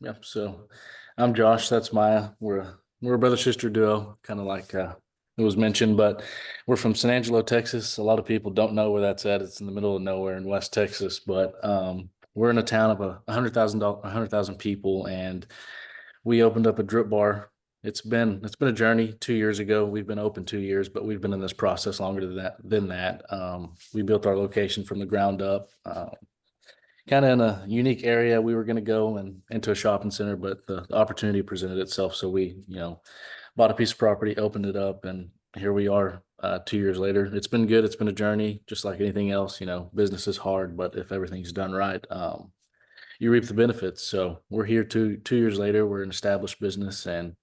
Yep. So I'm Josh. That's Maya. We're a brother sister duo, kind of like it was mentioned, but we're from San Angelo, Texas. A lot of people don't know where that's at. It's in the middle of nowhere in West Texas, but we're in a town of a hundred thousand people, and we opened up a drip bar. It's been a journey. 2 years ago, we've been open 2 years, but we've been in this process longer than that. We built our location from the ground up. Kind of in a unique area. We were going to go and into a shopping center, but the opportunity presented itself. So we, bought a piece of property, opened it up, and here we are 2 years later. It's been good. It's been a journey, just like anything else. Business is hard, but if everything's done right, you reap the benefits. So we're here 2 years later. We're an established business, and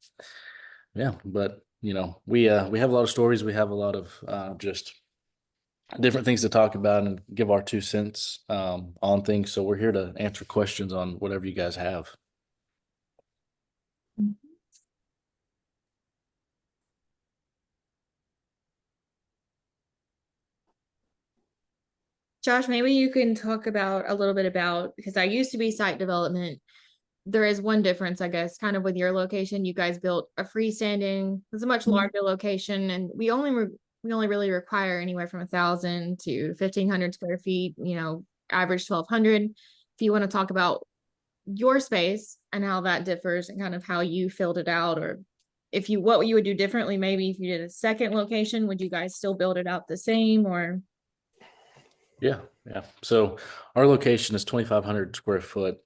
yeah, but we have a lot of stories. We have a lot of just different things to talk about and give our 2 cents on things. So we're here to answer questions on whatever you guys have. Josh, maybe you can talk about a little bit about, because I used to be site development. There is one difference, I guess, kind of with your location. You guys built a freestanding, it's a much larger location, and we only really require anywhere from 1,000 to 1,500 square feet. Average 1,200. If you want to talk about your space and how that differs, and kind of how you filled it out, or what you would do differently, maybe if you did a second location, would you guys still build it out the same, or? Yeah, yeah. So our location is 2,500 square foot.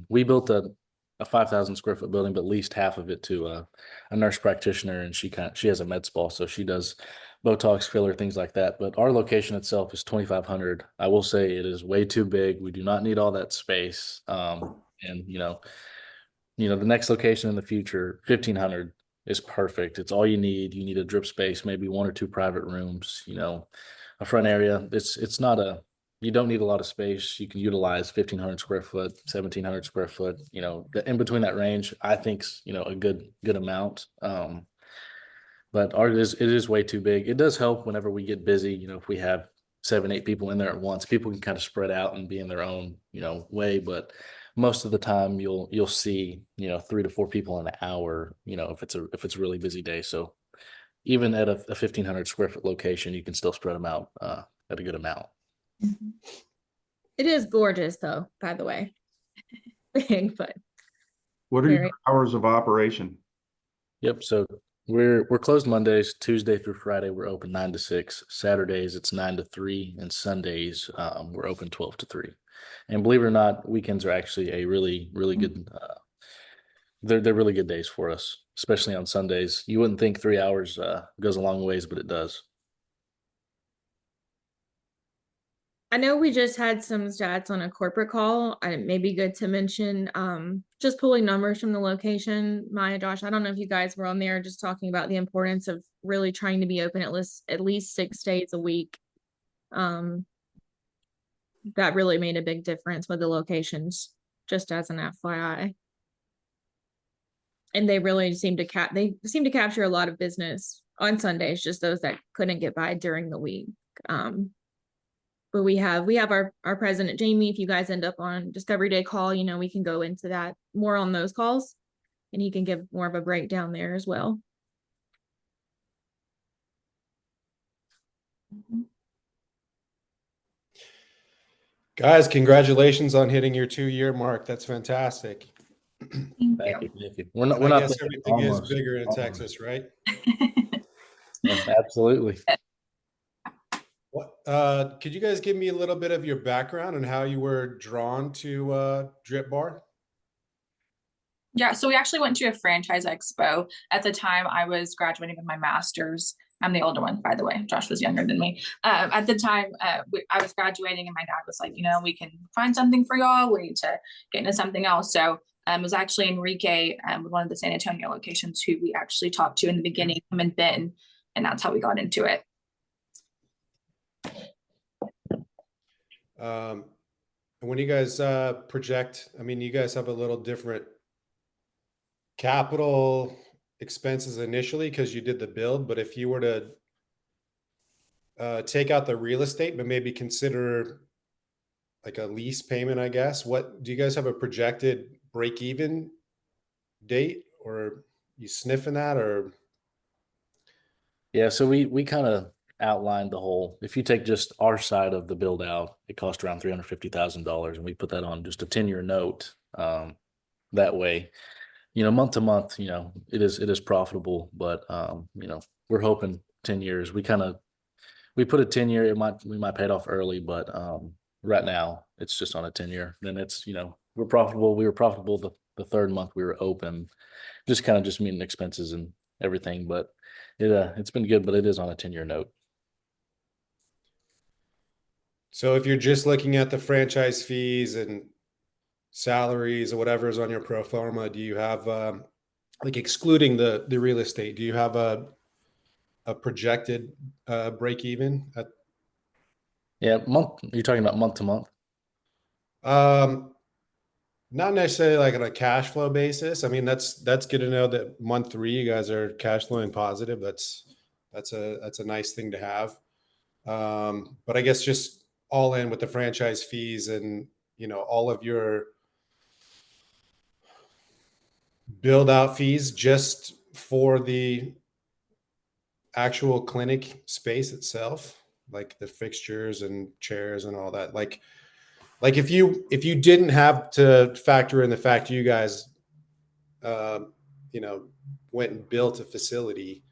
We built a 5,000 square foot building, but leased half of it to a nurse practitioner, and she has a med spa, so she does Botox, filler, things like that. But our location itself is 2,500. I will say it is way too big. We do not need all that space. And the next location in the future, 1,500 is perfect. It's all you need. You need a drip space, maybe one or two private rooms, a front area. It's not you don't need a lot of space. You can utilize 1,500 square foot, 1,700 square foot, in between that range, I think's, a good amount. But it is way too big. It does help whenever we get busy, if we have 7, 8 people in there at once, people can kind of spread out and be in their own, way. But most of the time you'll see, 3 to 4 people in an hour, if it's a really busy day. So even at a 1,500 square foot location, you can still spread them out at a good amount. It is gorgeous, though, by the way. Big, but What are your hours of operation? Yep. So we're closed Mondays, Tuesday through Friday. We're open 9 to 6. Saturdays it's 9 to 3, and Sundays we're open 12 to 3. And believe it or not, weekends are actually a really good. They're really good days for us, especially on Sundays. You wouldn't think 3 hours goes a long ways, but it does. I know we just had some stats on a corporate call. It may be good to mention, just pulling numbers from the location. Maya, Josh, I don't know if you guys were on there just talking about the importance of really trying to be open at least 6 days a week. That really made a big difference with the locations, just as an FYI. And they really seem to capture a lot of business on Sundays, just those that couldn't get by during the week. But we have our president, Jamie. If you guys end up on Discovery Day call, we can go into that more on those calls, and he can give more of a breakdown there as well. Guys, congratulations on hitting your 2-year mark. That's fantastic. Thank you. We're not. I guess everything is bigger in Texas, right? Yes, absolutely. Could you guys give me a little bit of your background and how you were drawn to DRIPBaR? Yeah, so we actually went to a franchise expo. At the time, I was graduating with my master's. I'm the older one, by the way. Josh was younger than me. At the time, I was graduating, and my dad was like, we can find something for y'all. We need to get into something else. So it was actually Enrique, one of the San Antonio locations, who we actually talked to in the beginning, him and Ben, and that's how we got into it. When you guys project, you guys have a little different capital expenses initially because you did the build, but if you were to take out the real estate but maybe consider like a lease payment, I guess, what do you guys have a projected break even date, or you sniffing that, or? Yeah, so we kind of outlined the whole, if you take just our side of the build out, it cost around $350,000, and we put that on just a 10-year note. That way, month to month, it is profitable, but we're hoping 10 years. We put a 10-year, we might pay it off early, but right now it's just on a 10-year. Then it's, we're profitable. We were profitable the third month we were open, just meeting expenses and everything, but it's been good, but it is on a 10-year note. So if you're just looking at the franchise fees and salaries or whatever is on your pro forma, do you have like excluding the real estate, do you have a projected break even at? Yeah, you're talking about month to month? Not necessarily like on a cash flow basis. I mean, that's good to know that month 3 you guys are cash flowing positive. That's a nice thing to have. But I guess just all in with the franchise fees and all of your build out fees just for the actual clinic space itself, like the fixtures and chairs and all that. Like if you didn't have to factor in the fact you guys, went and built a facility,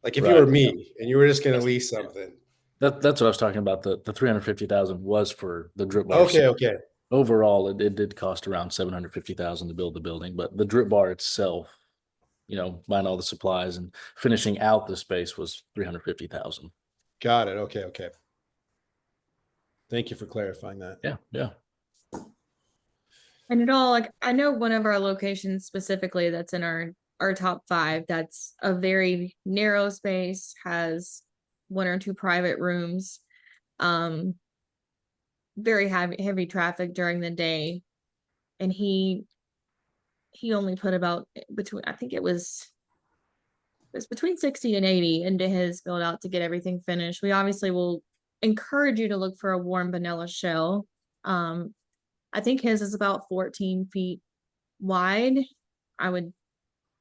like if you were Right. me and you were just going to lease something. That's what I was talking about. The 350,000 was for the DRIPBaR. Okay. Okay. Overall, it did cost around 750,000 to build the building, but the DRIPBaR itself, buying all the supplies and finishing out the space was 350,000. Got it. Okay. Okay. Thank you for clarifying that. Yeah. Yeah. And it all, like, I know one of our locations specifically that's in our top 5, that's a very narrow space, has 1 or 2 private rooms, very heavy traffic during the day. And he only put about between, I think it was between 60 and 80 into his build out to get everything finished. We obviously will encourage you to look for a warm vanilla shell. I think his is about 14 feet wide. I would,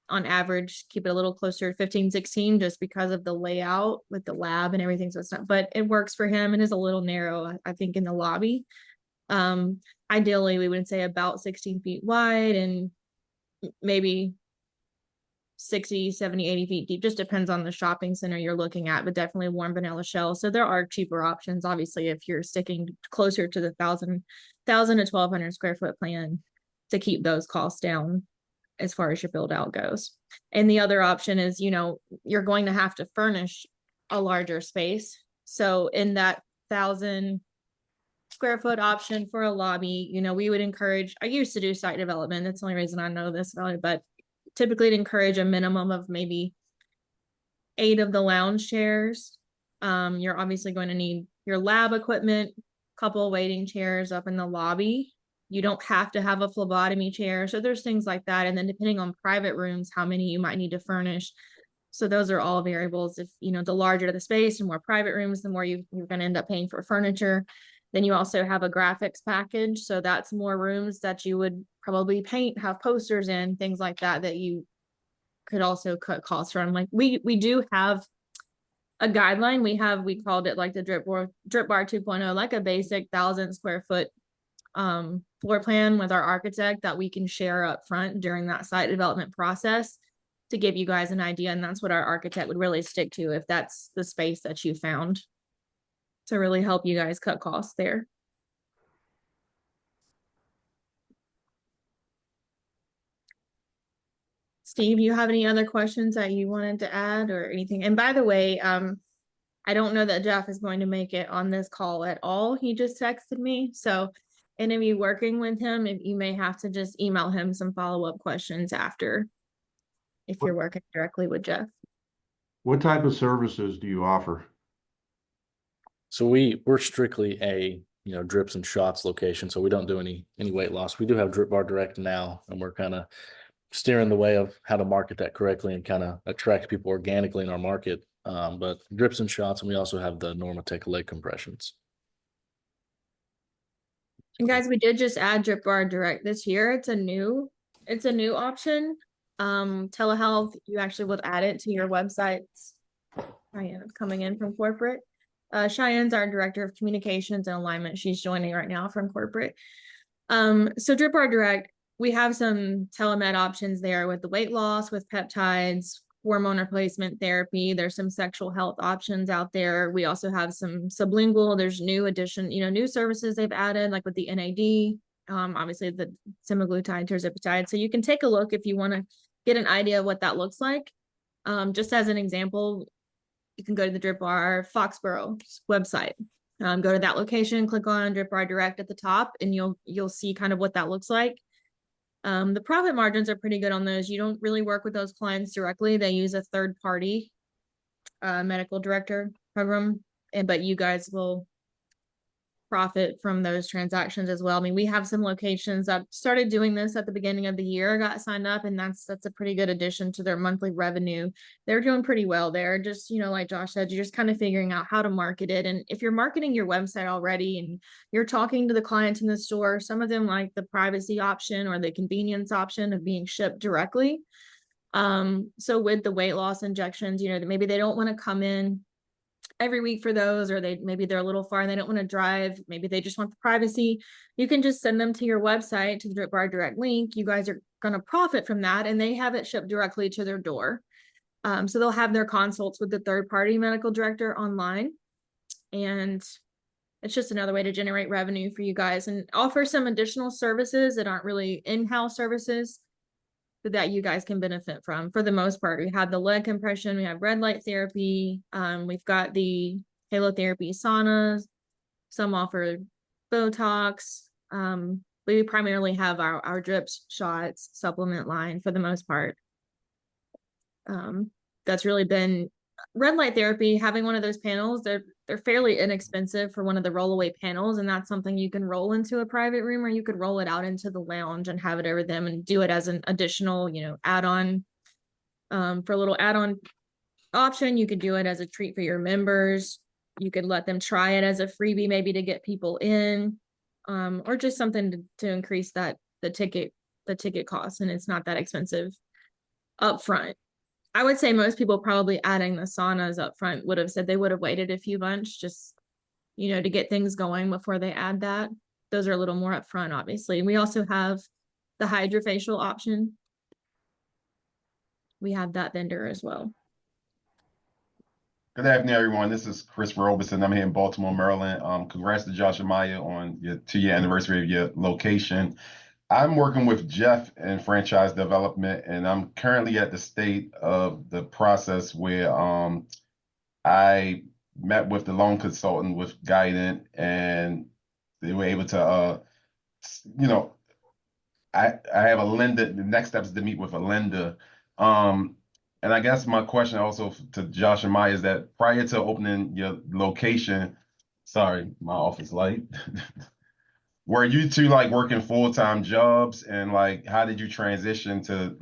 on average, keep it a little closer to 15, 16, just because of the layout with the lab and everything. So it's not, but it works for him. It is a little narrow, I think, in the lobby. Ideally, we would say about 16 feet wide and maybe 60, 70, 80 feet deep. Just depends on the shopping center you're looking at, but definitely warm vanilla shell. So there are cheaper options, obviously, if you're sticking closer to the 1,000 to 1,200 square foot plan to keep those costs down as far as your build out goes. And the other option is, you're going to have to furnish a larger space. So in that 1,000 square foot option for a lobby, we would encourage, I used to do site development. That's the only reason I know this about it, but typically to encourage a minimum of maybe 8 of the lounge chairs. You're obviously going to need your lab equipment, couple waiting chairs up in the lobby. You don't have to have a phlebotomy chair. So there's things like that. And then depending on private rooms, how many you might need to furnish. So those are all variables. If, the larger the space and more private rooms, the more you're going to end up paying for furniture. Then you also have a graphics package. So that's more rooms that you would probably paint, have posters in, things like that, that you could also cut costs from. Like we do have a guideline. We called it like the DRIPBaR 2.0, like a basic 1,000 square foot floor plan with our architect that we can share up front during that site development process to give you guys an idea. And that's what our architect would really stick to if that's the space that you found, to really help you guys cut costs there. Steve, you have any other questions that you wanted to add or anything? And by the way, I don't know that Jeff is going to make it on this call at all. He just texted me. So any of you working with him, if you may have to just email him some follow-up questions after, if you're working directly with Jeff. What type of services do you offer? So we're strictly a drips and shots location, so we don't do any weight loss. We do have DRIPBaR Direct now, and we're kind of steering the way of how to market that correctly and kind of attract people organically in our market. But drips and shots, and we also have the Normatec leg compressions. And guys, we did just add DRIPBaR Direct this year. It's a new It's a new option. Telehealth, you actually would add it to your websites. Cheyenne is coming in from corporate. Cheyenne's our director of communications and alignment. She's joining right now from corporate. So DRIPBaR Direct, we have some telemed options there with the weight loss, with peptides, hormone replacement therapy. There's some sexual health options out there. We also have some sublingual. There's new services they've added, like with the NAD, obviously the semaglutide, tirzepatide. So you can take a look if you want to get an idea of what that looks like. Just as an example, you can go to the DRIPBaR Foxborough website. Go to that location, click on DRIPBaR Direct at the top, and you'll see kind of what that looks like. The profit margins are pretty good on those. You don't really work with those clients directly. They use a third party medical director program, but you guys will profit from those transactions as well. I mean, we have some locations that started doing this at the beginning of the year, got signed up, and that's a pretty good addition to their monthly revenue. They're doing pretty well there. Just, like Josh said, you're just kind of figuring out how to market it. And if you're marketing your website already and you're talking to the clients in the store, some of them like the privacy option or the convenience option of being shipped directly. So with the weight loss injections, maybe they don't want to come in every week for those, or maybe they're a little far and they don't want to drive. Maybe they just want the privacy. You can just send them to your website, to the DRIPBaR Direct link. You guys are going to profit from that, and they have it shipped directly to their door. So they'll have their consults with the third-party medical director online, and it's just another way to generate revenue for you guys and offer some additional services that aren't really in-house services that you guys can benefit from. For the most part, we have the leg compression, we have red light therapy, we've got the halotherapy saunas, some offer Botox. We primarily have our drips, shots, supplement line for the most part. That's really been red light therapy. Having one of those panels, they're fairly inexpensive for one of the rollaway panels, and that's something you can roll into a private room, or you could roll it out into the lounge and have it over them and do it as an additional, add-on. For a little add-on option, you could do it as a treat for your members. You could let them try it as a freebie, maybe to get people in, or just something to increase the ticket cost, and it's not that expensive up front. I would say most people probably adding the saunas up front would have said they would have waited a few months just, to get things going before they add that. Those are a little more upfront, obviously. We also have the hydrofacial option. We have that vendor as well. Good afternoon, everyone. This is Chris Robeson. I'm here in Baltimore, Maryland. Congrats to Josh and Maya on your 2-year anniversary of your location. I'm working with Jeff in franchise development, and I'm currently at the state of the process where I met with the loan consultant with Guidant, and they were able to, I have a lender. The next step is to meet with a lender. And I guess my question also to Josh and Maya is that prior to opening your location, sorry, my office light. Were you two working full-time jobs, and how did you transition to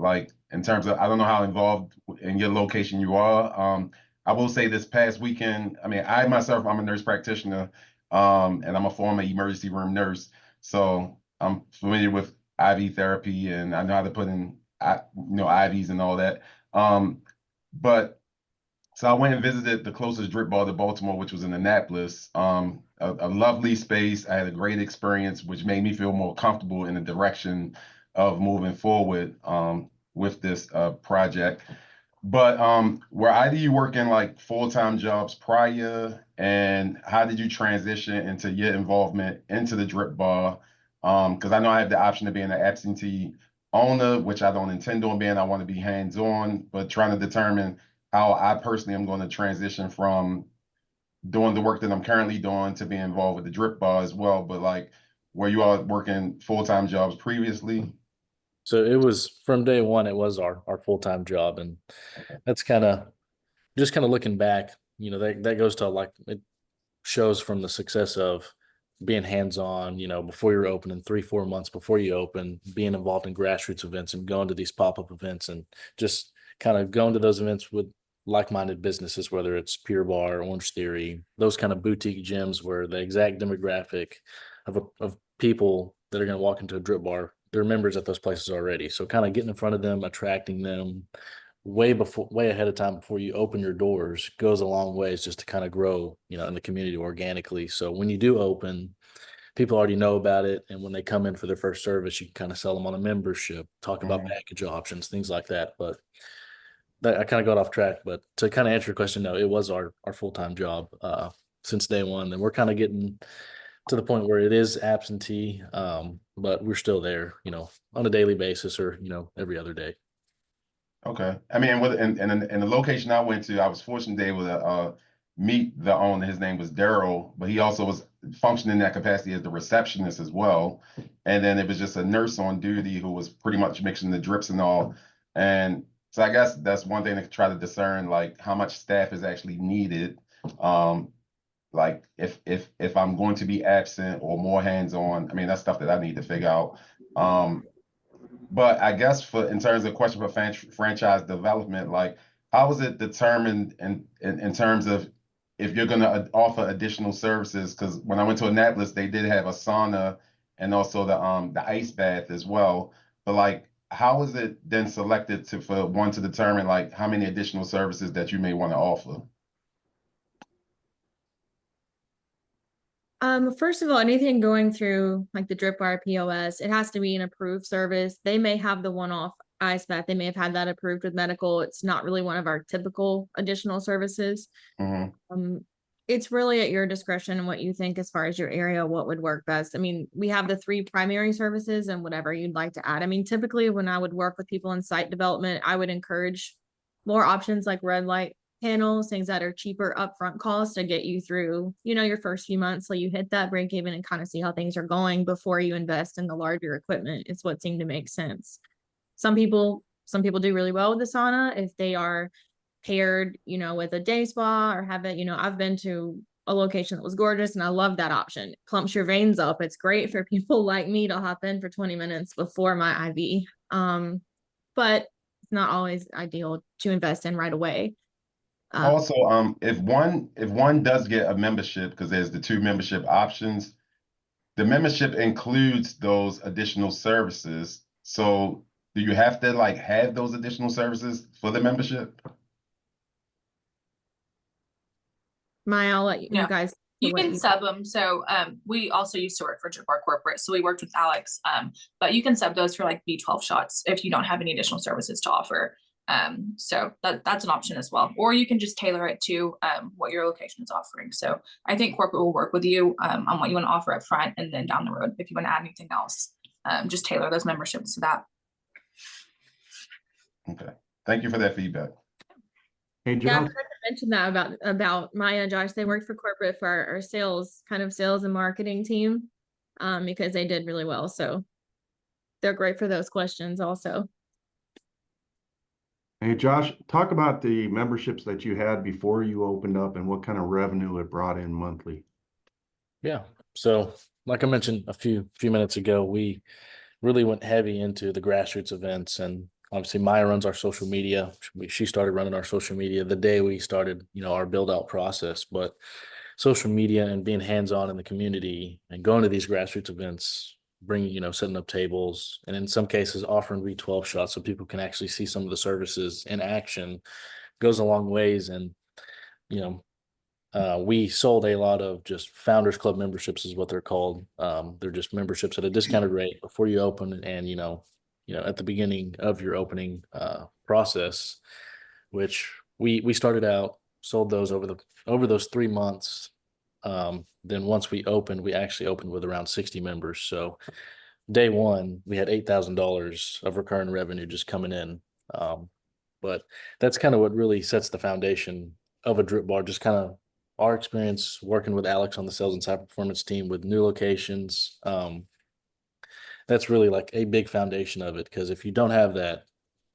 in terms of, I don't know how involved in your location you are. I will say this past weekend, I mean, I'm a nurse practitioner, and I'm a former emergency room nurse. So I'm familiar with IV therapy, and I know how to put in, IVs and all that. So I went and visited the closest DRIPBaR to Baltimore, which was in Annapolis. A lovely space. I had a great experience, which made me feel more comfortable in the direction of moving forward with this project. But were either of you working full-time jobs prior, and how did you transition into your involvement into the DRIPBaR? Because I know I have the option of being an absentee owner, which I don't intend on being. I want to be hands-on, but trying to determine how I personally am going to transition from doing the work that I'm currently doing to being involved with the DRIPBaR as well. But were you all working full-time jobs previously? So it was from day one, it was our full-time job. And that's kind of looking back, that goes to it shows from the success of being hands-on, before you're opening 3-4 months before you open, being involved in grassroots events and going to these pop-up events and just kind of going to those events with like-minded businesses, whether it's Pure Bar, Orange Theory, those kind of boutique gyms where the exact demographic of people that are going to walk into a DRIPBaR they're members at those places already. So kind of getting in front of them, attracting them way ahead of time before you open your doors goes a long ways just to kind of grow, in the community organically. So when you do open, people already know about it. And when they come in for their first service, you can kind of sell them on a membership, talk about package options, things like that. But I kind of got off track, but to kind of answer your question, no, it was our full-time job since day one. And we're kind of getting to the point where it is absentee, but we're still there, on a daily basis or, every other day. Okay. I mean, and the location I went to, I was fortunate to be able to meet the owner. His name was Daryl, but he also was functioning in that capacity as the receptionist as well. And then it was just a nurse on duty who was pretty much mixing the drips and all. And so I guess that's one thing to try to discern, like how much staff is actually needed. Like if I'm going to be absent or more hands-on, I mean, that's stuff that I need to figure out. But I guess in terms of question for franchise development, like how is it determined in terms of if you're going to offer additional services? Because when I went to Annapolis, they did have a sauna and also the ice bath as well. But like, how is it then selected for one to determine like how many additional services that you may want to offer? First of all, anything going through like the DRIPBaR POS, it has to be an approved service. They may have the one-off ice bath. They may have had that approved with medical. It's not really one of our typical additional services. It's really at your discretion and what you think as far as your area, what would work best. I mean, we have the 3 primary services and whatever you'd like to add. I mean, typically when I would work with people in site development, I would encourage more options like red light panels, things that are cheaper upfront costs to get you through, your first few months. So you hit that break even and kind of see how things are going before you invest in the larger equipment. It's what seemed to make sense. Some people do really well with the sauna if they are paired, with a day spa or have it, I've been to a location that was gorgeous and I love that option. It plumps your veins up. It's great for people like me to hop in for 20 minutes before my IV. But it's not always ideal to invest in right away. Also, if one does get a membership, because there's the 2 membership options, the membership includes those additional services. So do you have to like have those additional services for the membership? Maya, I'll let you guys. You can sub them. So we also used to work for DRIPBaR Corporate. So we worked with Alex, but you can sub those for like B12 shots if you don't have any additional services to offer. So that's an option as well. Or you can just tailor it to what your location is offering. So I think corporate will work with you on what you want to offer up front, and then down the road, if you want to add anything else, just tailor those memberships to that. Okay. Thank you for that feedback. Hey, Yeah, I Joe. forgot to mention that about Maya and Josh. They worked for corporate for our sales and marketing team, because they did really well. So they're great for those questions also. Hey, Josh, talk about the memberships that you had before you opened up and what kind of revenue it brought in monthly. Yeah. So like I mentioned a few minutes ago, we really went heavy into the grassroots events, and obviously Maya runs our social media. She started running our social media the day we started, our build out process. But social media and being hands-on in the community and going to these grassroots events, bringing, setting up tables, and in some cases offering B12 shots so people can actually see some of the services in action goes a long ways. And, we sold a lot of just Founders Club memberships is what they're called. They're just memberships at a discounted rate before you open, and, at the beginning of your opening process, which we started out, sold those over those 3 months. Then once we opened, we actually opened with around 60 members. So day one, we had $8,000 of recurring revenue just coming in. But that's kind of what really sets the foundation of a DRIPBaR, just kind of our experience working with Alex on the sales and high performance team with new locations. That's really like a big foundation of it, because if you don't have that,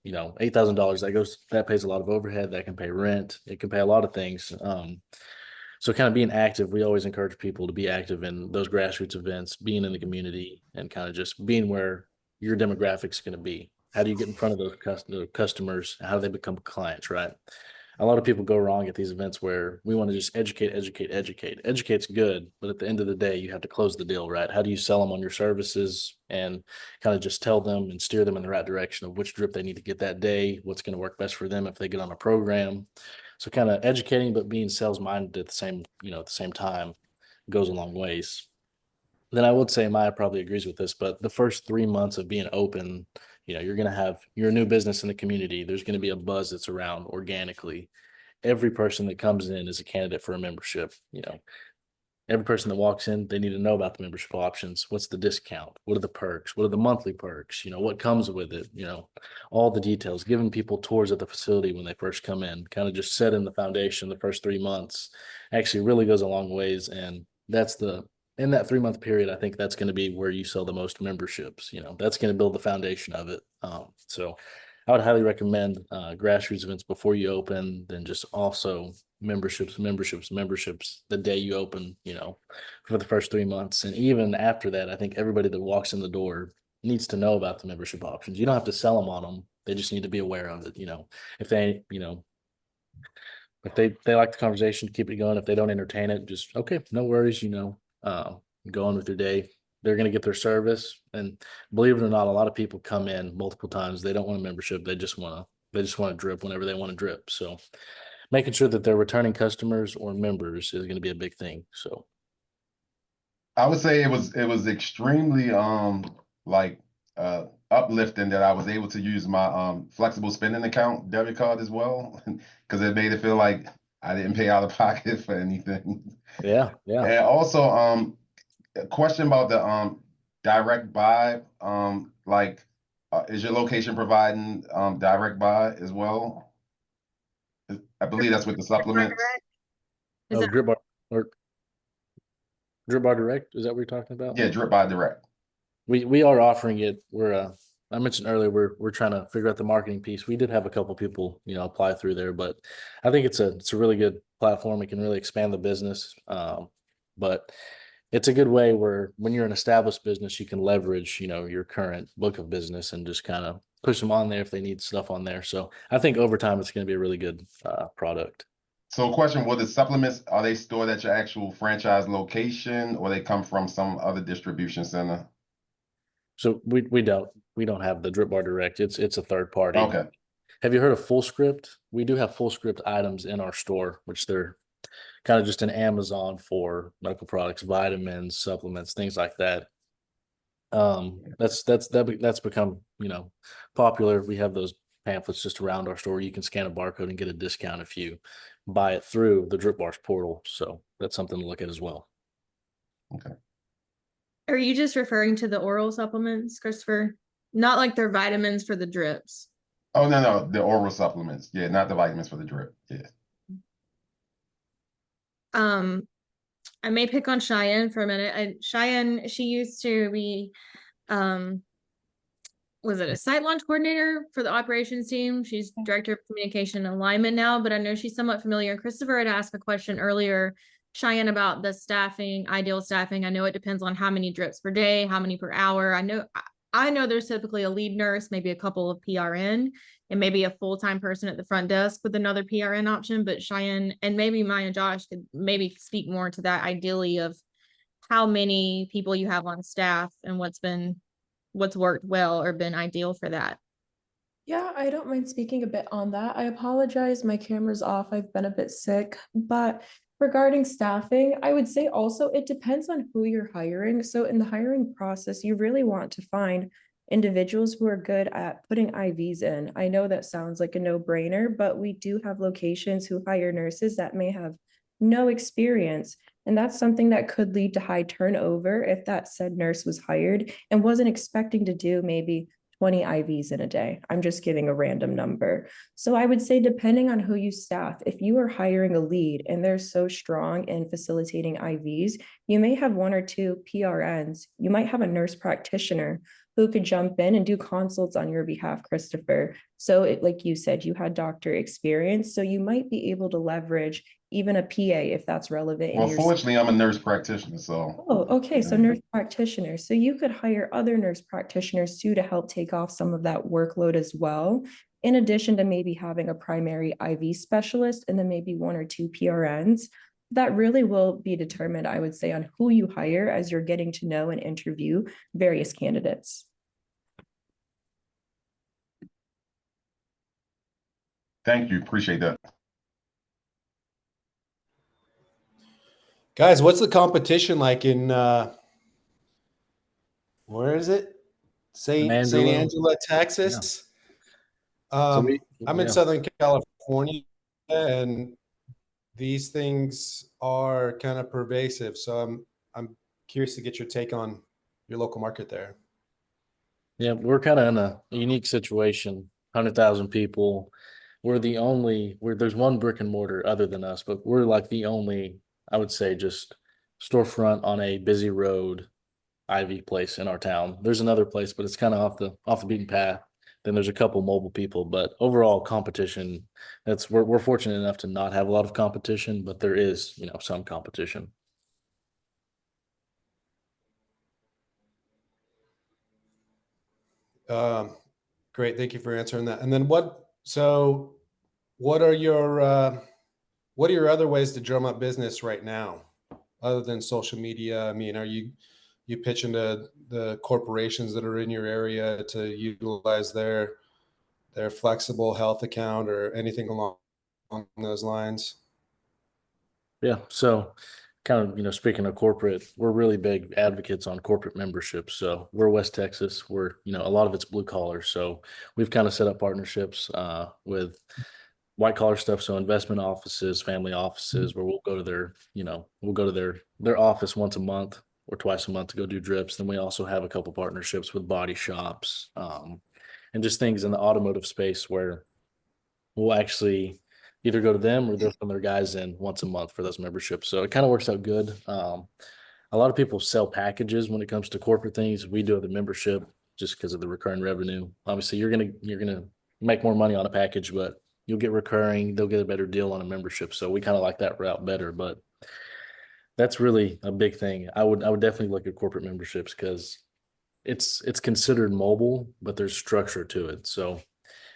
$8,000 that pays a lot of overhead, that can pay rent, it can pay a lot of things. So kind of being active, we always encourage people to be active in those grassroots events, being in the community, and kind of just being where your demographics going to be. How do you get in front of those customers? How do they become clients, right? a lot of people go wrong at these events where we want to just educate. Educate's good, but at the end of the day, you have to close the deal, right? How do you sell them on your services and kind of just tell them and steer them in the right direction of which drip they need to get that day, what's going to work best for them if they get on a program. So kind of educating, but being sales minded at the same, at the same time goes a long ways. Then I would say Maya probably agrees with this, but the first 3 months of being open, you're a new business in the community. There's going to be a buzz that's around organically. Every person that comes in is a candidate for a membership. Every person that walks in, they need to know about the membership options. What's the discount? What are the perks? What are the monthly perks? What comes with it? All the details, giving people tours at the facility when they first come in, kind of just setting the foundation the first 3 months actually really goes a long ways. And in that 3 month period, I think that's going to be where you sell the most memberships. That's going to build the foundation of it. So I would highly recommend grassroots events before you open, then just also memberships the day you open, for the first 3 months. And even after that, I think everybody that walks in the door needs to know about the membership options. You don't have to sell them on them. They just need to be aware of it. If they, if they like the conversation, keep it going. If they don't entertain it, just, okay, no worries, go on with your day. They're going to get their service. And believe it or not, a lot of people come in multiple times. They don't want a membership. They just want to drip whenever they want to drip. So making sure that they're returning customers or members is going to be a big thing. So I would say it was extremely uplifting that I was able to use my flexible spending account debit card as well, because it made it feel like I didn't pay out of pocket for anything. yeah. And also a question about the direct buy. Is your location providing direct buy as well? I believe that's with the supplements. Is Oh, that DRIPBaR or DRIPBaR Direct, is that what you're talking about? Yeah, drip buy direct. We are offering it. I mentioned earlier, we're trying to figure out the marketing piece. We did have a couple people, apply through there, but I think it's a really good platform. It can really expand the business. But it's a good way where when you're an established business, you can leverage, your current book of business and just kind of push them on there if they need stuff on there. So I think over time, it's going to be a really good product. So question, will the supplements, are they stored at your actual franchise location or they come from some other distribution center? So we don't have the DRIPBaR Direct. It's a third party. Okay. Have you heard of Full Script? We do have Full Script items in our store, which they're kind of just an Amazon for medical products, vitamins, supplements, things like that. That's become, popular. We have those pamphlets just around our store. You can scan a barcode and get a discount if you buy it through the DRIPBaR's portal. So that's something to look at as well. Okay. Are you just referring to the oral supplements, Christopher? Not like they're vitamins for the drips. Oh, no, the oral supplements. Yeah, not the vitamins for the drip. Yeah. I may pick on Cheyenne for a minute. Cheyenne, she used to be, was it a site launch coordinator for the operations team? She's director of communication and alignment now, but I know she's somewhat familiar. Christopher had asked a question earlier, Cheyenne, about the staffing, ideal staffing. I know it depends on how many drips per day, how many per hour. I know there's typically a lead nurse, maybe a couple of PRN, and maybe a full-time person at the front desk with another PRN option. But Cheyenne and maybe Maya and Josh could maybe speak more to that ideally of how many people you have on staff and what's worked well or been ideal for that. Yeah, I don't mind speaking a bit on that. I apologize, my camera's off. I've been a bit sick, but regarding staffing, I would say also it depends on who you're hiring. So in the hiring process, you really want to find individuals who are good at putting IVs in. I know that sounds like a no-brainer, but we do have locations who hire nurses that may have no experience. And that's something that could lead to high turnover if that said nurse was hired and wasn't expecting to do maybe 20 IVs in a day. I'm just giving a random number. So I would say, depending on who you staff, if you are hiring a lead and they're so strong in facilitating IVs, you may have one or two PRNs. You might have a nurse practitioner who could jump in and do consults on your behalf, Christopher. So like you said, you had doctor experience, so you might be able to leverage even a PA if that's relevant. Well, fortunately, I'm a nurse practitioner, so. Oh, okay. So Yeah. nurse practitioner. So you could hire other nurse practitioners too to help take off some of that workload as well. In addition to maybe having a primary IV specialist and then maybe 1 or 2 PRNs. That really will be determined, I would say, on who you hire as you're getting to know and interview various candidates. Thank you. Appreciate that. Guys, what's the competition like in where is it? Saint Angelo. Angelo, Texas. So I'm in Southern California, and these things are kind of pervasive. So I'm curious to get your take on your local market there. Yeah, we're kind of in a unique situation. 100,000 people. We're the only, there's one brick and mortar other than us, but we're like the only, I would say, just storefront on a busy road IV place in our town. There's another place, but it's kind of off the beaten path. Then there's a couple mobile people, but overall competition, we're fortunate enough to not have a lot of competition, but there is, some competition. Great, thank you for answering that. And then what are your other ways to drum up business right now, other than social media? I mean, are you pitching to the corporations that are in your area to utilize their flexible health account or anything along those lines? Yeah. So kind of, speaking of corporate, we're really big advocates on corporate memberships. So we're West Texas. We're, a lot of it's blue collar. So we've kind of set up partnerships with white collar stuff. So investment offices, family offices, where we'll go to their office once a month or twice a month to go do drips. Then we also have a couple partnerships with body shops and just things in the automotive space where we'll actually either go to them or they'll send their guys in once a month for those memberships. So it kind of works out good. A lot of people sell packages when it comes to corporate things. We do the membership just because of the recurring revenue. Obviously, you're gonna make more money on a package, but you'll get recurring. They'll get a better deal on a membership. So we kind of like that route better. But that's really a big thing. I would definitely look at corporate memberships because it's considered mobile, but there's structure to it. So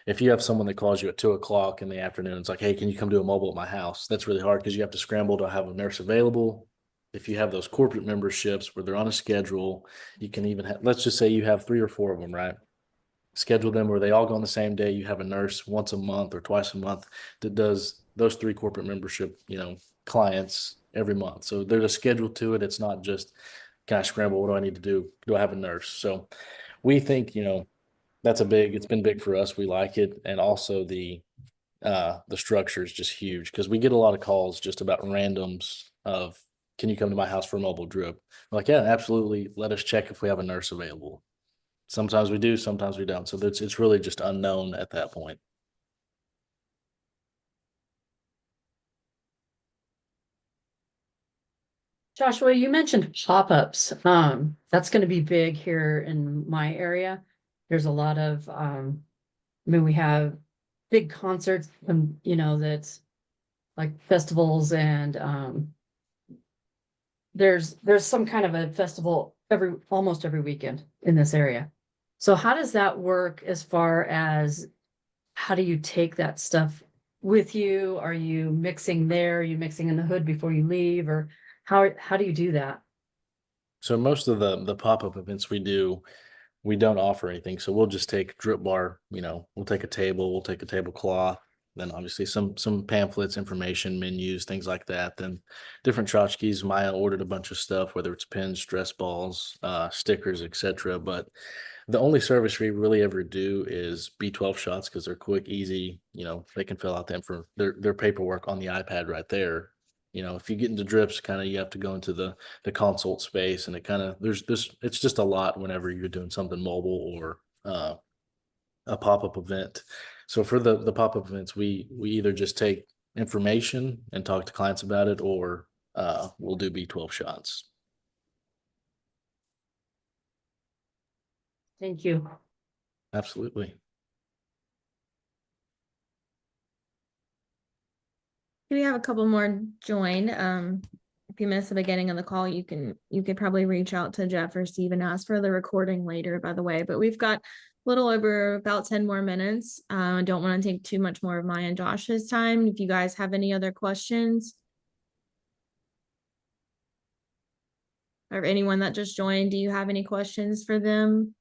if you have someone that calls you at 2 o'clock in the afternoon, it's like, hey, can you come do a mobile at my house? That's really hard because you have to scramble to have a nurse available. If you have those corporate memberships where they're on a schedule, you can even have, let's just say you have 3 or 4 of them, right? Schedule them where they all go on the same day. You have a nurse once a month or twice a month that does those 3 corporate membership, clients every month. So there's a schedule to it. It's not just, can I scramble? What do I need to do? Do I have a nurse? So we think, it's been big for us. We like it. And also the structure is just huge because we get a lot of calls just about randoms of, can you come to my house for a mobile drip? We're like, yeah, absolutely. Let us check if we have a nurse available. Sometimes we do, sometimes we don't. So it's really just unknown at that point. Joshua, you mentioned pop-ups. That's going to be big here in my area. There's a lot of, we have big concerts, that's like festivals and there's some kind of a festival almost every weekend in this area. So how does that work as far as how do you take that stuff with you? Are you mixing there? Are you mixing in the hood before you leave? Or how do you do that? So most of the pop-up events we don't offer anything. So we'll just take DRIPBaR, we'll take a table, we'll take a tablecloth, then obviously some pamphlets, information, menus, things like that. Then different tchotchkes. Maya ordered a bunch of stuff, whether it's pins, stress balls, stickers, etc. But the only service we really ever do is B12 shots because they're quick, easy. They can fill out their paperwork on the iPad right there. If you get into drips, kind of you have to go into the consult space, and it kind of it's just a lot whenever you're doing something mobile or a pop-up event. So for the pop-up events, we either just take information and talk to clients about it, or we'll do B12 shots. Thank you. Absolutely. We have a couple more join. If you missed the beginning of the call, you could probably reach out to Jeff or Steve and ask for the recording later, by the way. But we've got a little over about 10 more minutes. I don't want to take too much more of mine and Josh's time. If you guys have any other questions, or anyone that just joined, do you have any questions for them?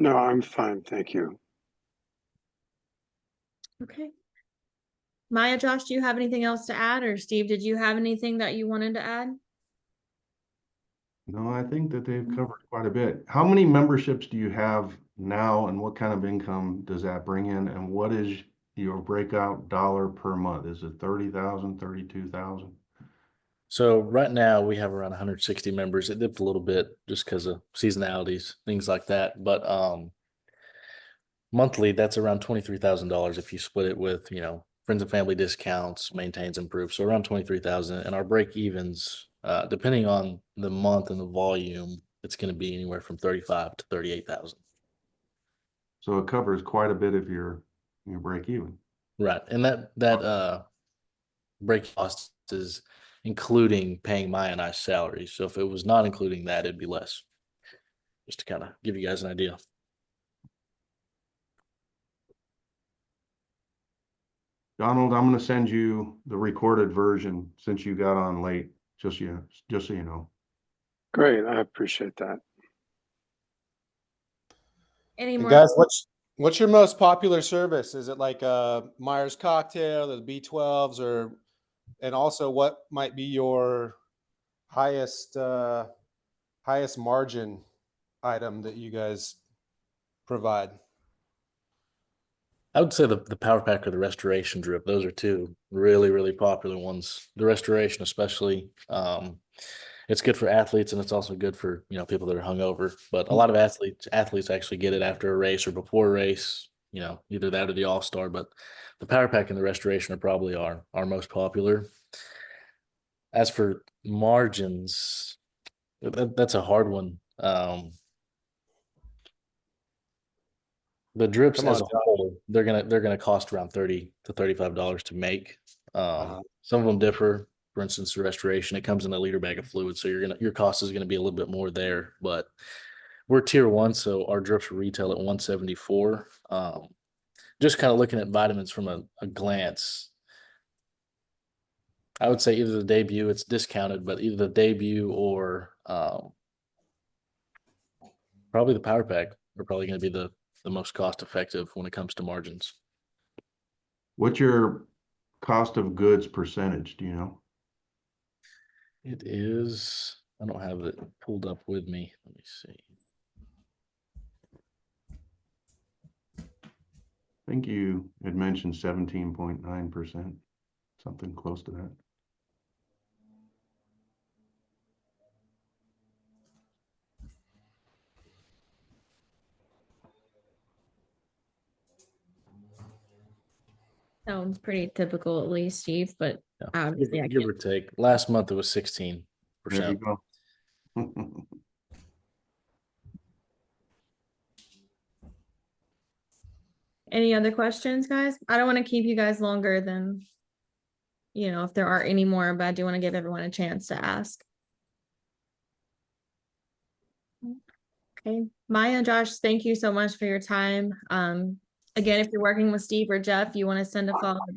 No, I'm fine. Thank you. Okay. Maya, Josh, do you have anything else to add? Or Steve, did you have anything that you wanted to add? No, I think that they've covered quite a bit. How many memberships do you have now and what kind of income does that bring in? And what is your breakout dollar per month? Is it 30,000, 32,000? So right now we have around 160 members. It dipped a little bit just because of seasonalities, things like that. But monthly, that's around $23,000 if you split it with, friends and family discounts, maintains, improves. So around 23,000. And our break evens, depending on the month and the volume, it's going to be anywhere from 35 to 38,000. So it covers quite a bit of your break even. Right. And that break cost is including paying Maya and I's salaries. So if it was not including that, it'd be less. Just to kind of give you guys an idea. Donald, I'm going to send you the recorded version since you got on late, just so you know. Great. I appreciate that. Any And more? guys, what's your most popular service? Is it like Myers cocktail or the B12s, or and also what might be your highest margin item that you guys provide? I would say the Power Pack or the Restoration Drip. Those are two really, really popular ones. The Restoration, especially, it's good for athletes and it's also good for people that are hungover. But a lot of athletes actually get it after a race or before a race. Either that or the All-Star. But the Power Pack and the Restoration are probably our most popular. As for margins, that's a hard one. The drips Come as on, a Josh. whole, they're gonna cost around $30 to $35 to make. Some of them differ. For instance, the Restoration, it comes in a liter bag of fluid, so your cost is gonna be a little bit more there. But we're tier 1, so our drips retail at $174. Just kind of looking at vitamins from a glance, I would say either the Debut, it's discounted, but either the Debut or probably the Power Pack are probably going to be the most cost effective when it comes to margins. What's your cost of goods percentage? Do you know? It is, I don't have it pulled up with me. Let me see. I think you had mentioned 17.9%, something close to that. Sounds pretty typical, at least, Steve, but Yeah. obviously I Give can't. or take. Last month it was 16%. There you go. Any other questions, guys? I don't want to keep you guys longer than, if there are any more, but I do want to give everyone a chance to ask. Okay, Maya, Josh, thank you so much for your time. Again, if you're working with Steve or Jeff, you want to send a follow